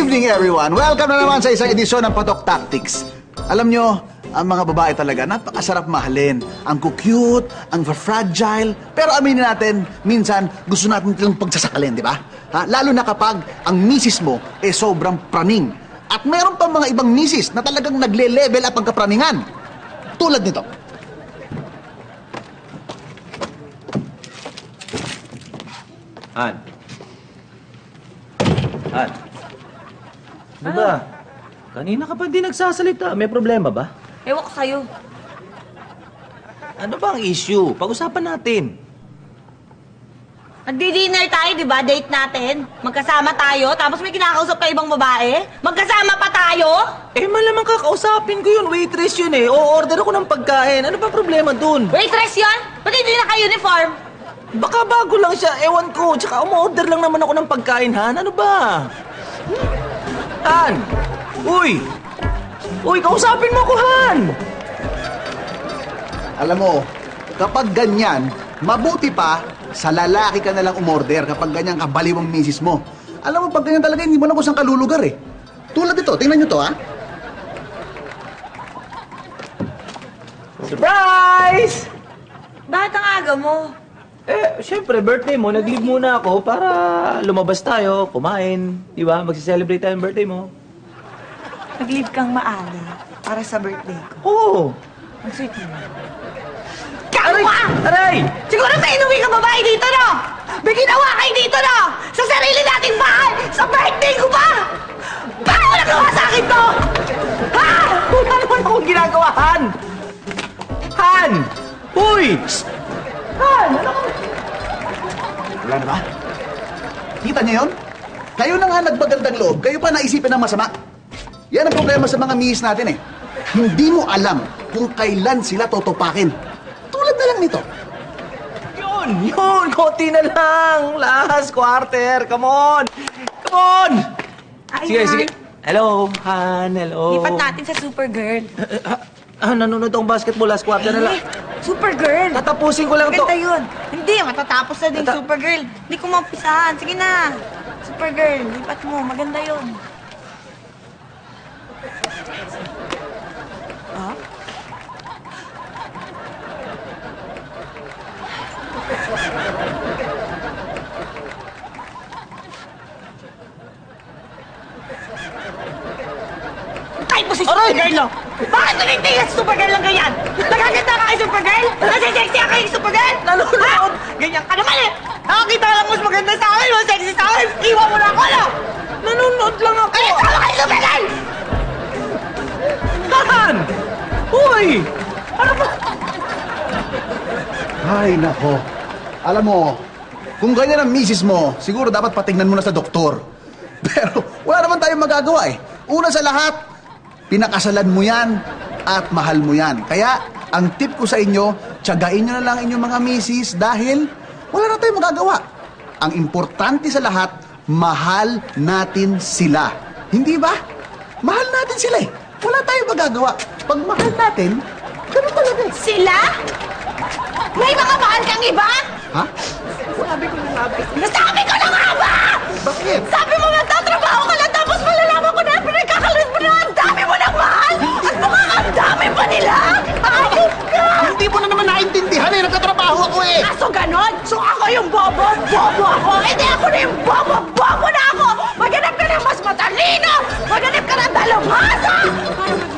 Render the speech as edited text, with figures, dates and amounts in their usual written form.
evening, everyone. Welcome na naman sa isang edisyon ng Patok Tactics. Alam nyo, ang mga babae talaga, napakasarap mahalin. Ang cute, ang fragile. Pero aminin natin, minsan gusto natin silang pagsasakalin, di ba? Lalo na kapag ang misis mo sobrang praning. At meron pa mga ibang misis na talagang nagle-level up ang kapraningan. Tulad nito. Han. Ano ba? Kanina ka pa di nagsasalita. May problema ba? Ewan ko sa'yo. Ano ba ang issue? Pag-usapan natin. Nagdi-dinner tayo, di ba? Date natin. Magkasama tayo, tapos may kinakausap ka ibang babae. Magkasama pa tayo? Malamang kakausapin ko yun. Waitress yun eh. O-order ako ng pagkain. Ano ba problema dun? Waitress yun? Ba't hindi naka-uniform? Baka bago lang siya. Ewan ko. Tsaka umorder lang naman ako ng pagkain, Han. Ano ba? Han! Uy! Uy, kausapin mo ko, Han! Alam mo, kapag ganyan, mabuti pa sa lalaki ka nalang umorder kapag ganyan kabaliw ang misis mo. Alam mo, pag ganyan talaga, hindi mo na kusang kalulugar eh. Tulad ito, tingnan nyo to, ha? Surprise! Bakit ang aga mo? Siyempre, birthday mo. Nag-leave muna ako para lumabas tayo, kumain. Di ba? Magsi-celebrate tayo ng birthday mo. Nag-leave kang maaga para sa birthday ko. Oo! Ang sweet mo. Aray! Aray! Siguro may inuwi ka babae dito, no? May ginawa kayo dito, no? Sa sarili nating bahay! Sa birthday ko ba? Paano mo nagawa sa akin to? Ha? Wala naman akong ginagawa, Han! Han! Uy! Han! Ano? Wala na ba? Kita niyo yun? Kayo na nga nagpagandang loob, kayo pa naisipin ng masama. Yan ang problema sa mga mihis natin eh. Hindi mo alam kung kailan sila totopakin. Tulad na lang nito. Yun! Konti na lang! Last quarter! Come on! Come on! Ay, Sige, Han. sige. Hello, Han. Hello. Lipat natin sa Supergirl. Nanonood akong basketball last quarter na lang. Supergirl! Tatapusin ko lang to. Maganda yun. Hindi, matatapos na din Supergirl. Hindi ko maumpisahan. Sige na. Supergirl, lipat mo. Maganda yun. Ha? Ay mo si Supergirl, no? Bakit tumitingin si Supergirl lang ganyan? Nagaganda ka kay Supergirl? Nasi-sexy ka kay Supergirl? Nanonood. Ganyan ka naman eh! Nakakita ka lang mas maganda sa akin, mas sexy sa akin! Iwan mo na ako, no? Nanonood lang ako. Ay, tama kay Supergirl! Han! Uy! Ano ba? Ay, nako. Alam mo, kung ganyan ang misis mo, siguro dapat patingnan mo na sa doktor. Pero wala naman tayong magagawa eh. Una sa lahat, pinakasalan mo yan at mahal mo yan. Kaya, ang tip ko sa inyo, tiyagain nyo na lang inyong mga misis dahil wala na tayong magagawa. Ang importante sa lahat, mahal natin sila. Hindi ba? Mahal natin sila eh. Wala tayong magagawa. Pag mahal natin, ganun talaga eh. Sila? May mga mahal kang iba? Ha? Nasabi ko na nga ba? Bakit? Sabi mo nagtatrabaho ka lang tapos malalaman ko na pinagkakaroon mo na ang dami mo ng mahal at mukhang ang dami pa nila? Ayop ka! Hindi mo na naman naintindihan eh. Nagkatrabaho ako eh. Kaso ganon? So ako yung bobo? Bobo ako? Hindi ako na yung bobo! Bobo na ako! Maghanap ka ng mas matalino! Maghanap ka ng dalubhasa! Para